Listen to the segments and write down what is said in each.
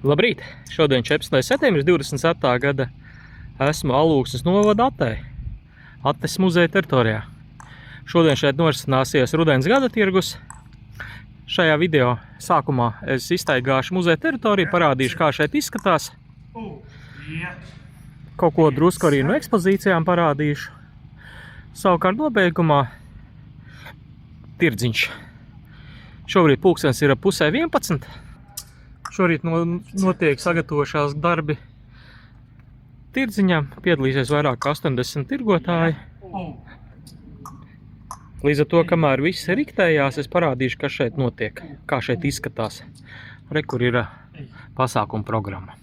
Labrīt! Šodien 14. septembris 27. gada. Esmu Alūksnes novada Ates muzeja teritorijā. Šodien šeit norisināsies rudens gada tirgus. Šajā video sākumā es iztaigāšu muzeja teritoriju, parādīšu, kā šeit izskatās. Kaut ko drusku arī no ekspozīcijām parādīšu. Savukārt nobeigumā tirdziņš. Šobrīd pulkstens ir 10:30. Šorīt notiek sagatavošanās darbi tirdziņam. Piedalīsies vairāk kā 80 tirgotāji. Līdz ar to, kamēr viss riktējās, es parādīšu, kas šeit notiek, kā šeit izskatās. Re, kur ir pasākuma programma.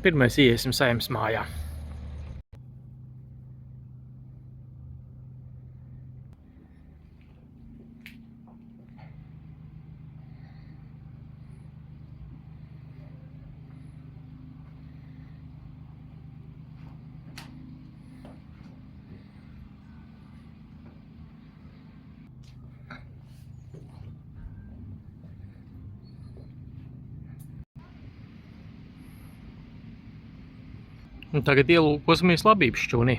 Pirmais iesim Saeimas mājā. Un tagad ielūkosimies labības šķūnī.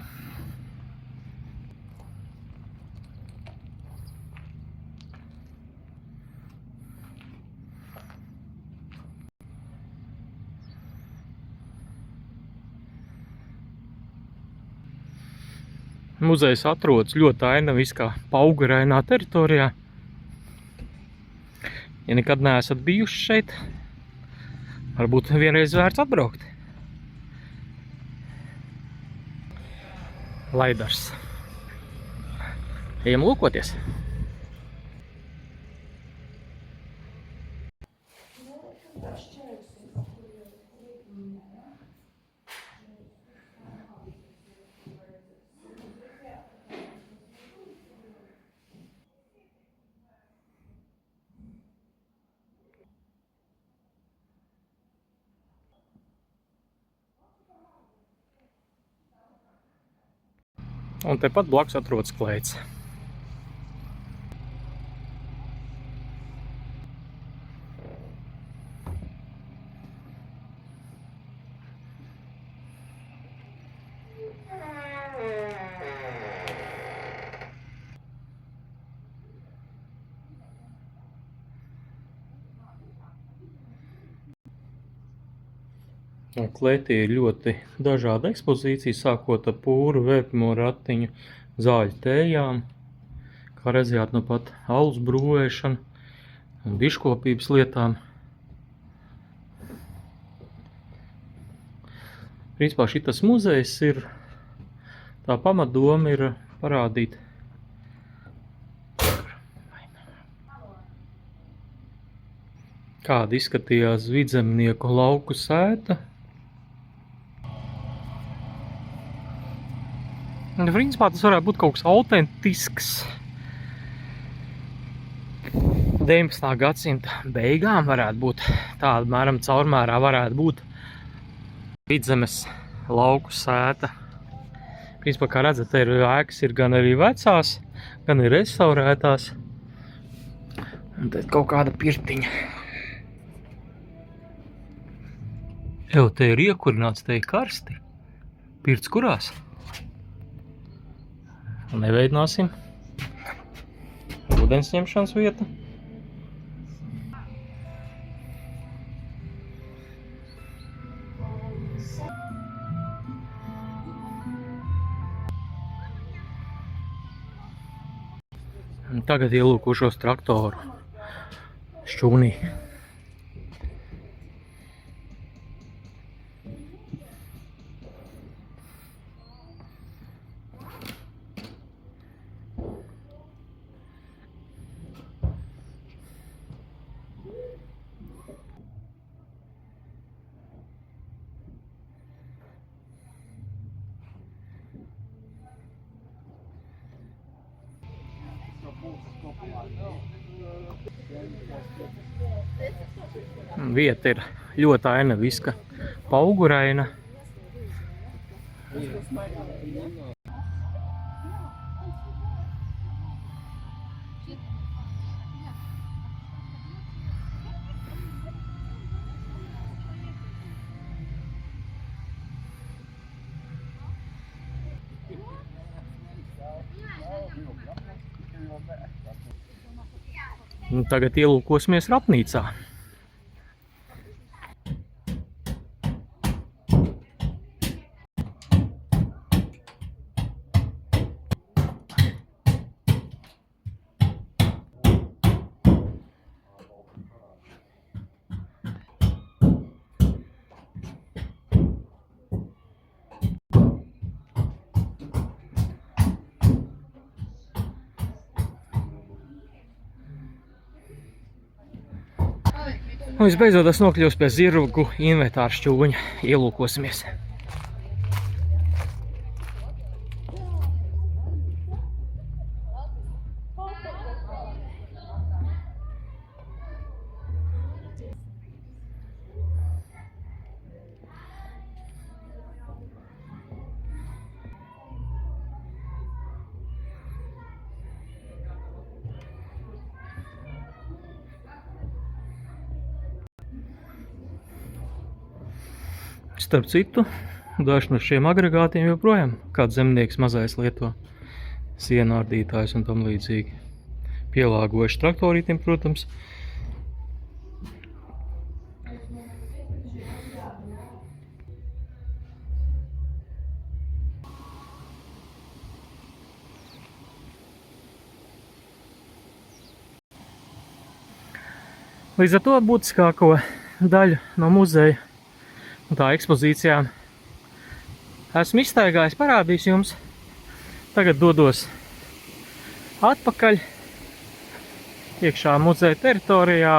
Muzejs atrodas ļoti ainaviskā paugurainā teritorijā. Ja nekad neesat bijuši šeit, varbūt vienreiz vērts atbraukt. Laidars. Ejam lūkoties. Un tepat blakus atrodas klēts. Klētī ir ļoti dažāda ekspozīcija, sākot ar pūru, vēpimo ratiņu, zāļu tējām, kā redzējāt, nu pat alus brūvēšanu un biškopības lietām. Principā šitas muzejs ir, tā pamatdoma ir parādīt kāda izskatījās vidzemnieku lauku sēta. Principā tas varētu būt kaut kas autentisks 19. gadsimta beigām varētu būt. Tāda mēram caurmērā varētu būt vidzemes lauku sēta. Principā, kā redzat, te ir ēkas ir gan arī vecās, gan ir restaurētās. Un te ir kaut kāda pirtiņa. Jau te ir iekurināts, te ir karsti. Pirts kurās? Neveidināsim. Ūdens ņemšanas vieta. Un tagad ielūkošos traktoru šķūnī. Vieta ir ļoti ainaviska, pauguraina. Un tagad ielūkosimies Rapnīcā. Un visbeidzot es nokļūstu pie zirgu inventāra šķūņa. Ielūkosimies. Starp citu, daži no šiem agregātiem joprojām kāds zemnieks mazais lieto, sienārdītājs un tam līdzīgi. Pielāgojuši traktorītiem, protams. Līdz ar to būtiskāko daļu no muzeja un tā ekspozīcijām esmu izstaigājis, parādījis jums. Tagad dodos atpakaļ iekšā muzeja teritorijā.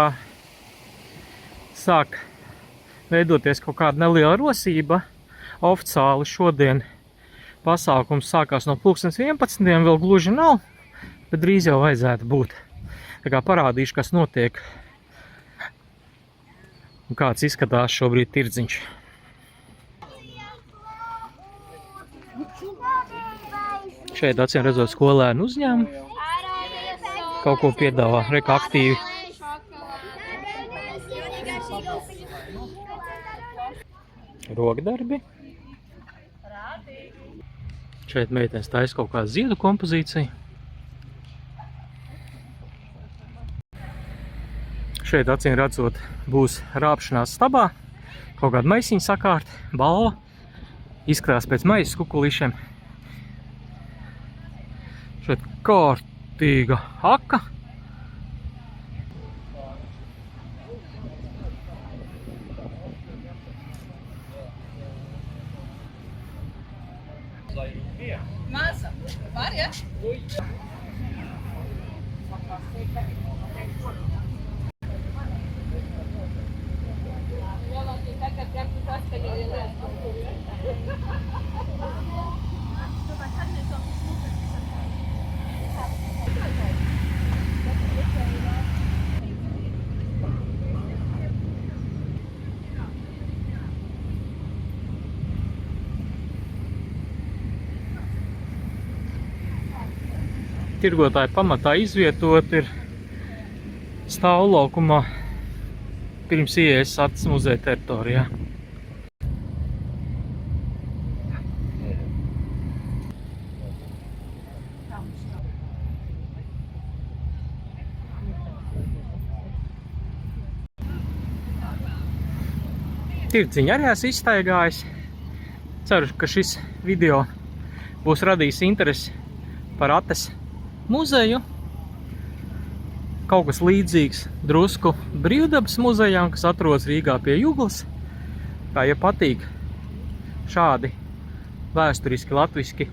Sāk veidoties kaut kāda neliela rosība. Oficiāli šodien pasākums sākās no 11. Vēl gluži nav, bet drīz jau vajadzētu būt. Tā kā parādīšu, kas notiek un kāds izskatās šobrīd tirdziņš. Šeit acīm redzot skolēnu uzņēmumu. Kaut ko piedāvā, reka aktīvi. Rokdarbi. Šeit meitenes taisa kaut kādu ziedu kompozīciju. Šeit acīm redzot būs rāpšanās stabā. Kaut kāda maisiņa sakārt, balva. Izskatās pēc maizes kukulīšiem. Šeit kārtīga aka. Maza. Var, ja? Tirgotāji pamatā izvietot ir stāvlaukumā pirms ieejas Atas muzeja teritorijā. Tirdziņu arī esmu izstaigājis. Ceru, ka šis video būs radījis interesi par Atas muzeju. Kaut kas līdzīgs drusku Brīvdabas muzejām, kas atrodas Rīgā pie Juglas. Kā, ja patīk šādi vēsturiski latviski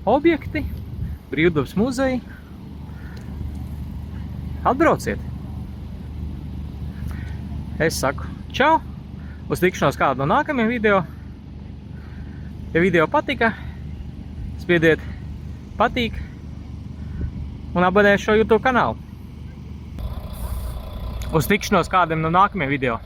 objekti, Brīvdabas muzeji, atbrauciet! Es saku čau! Uz tikšanos kādu no nākamajiem video. Ja video patika, spiediet patīk un abonējiet šo YouTube kanālu. Uz tikšanos kādam no nākamajiem video.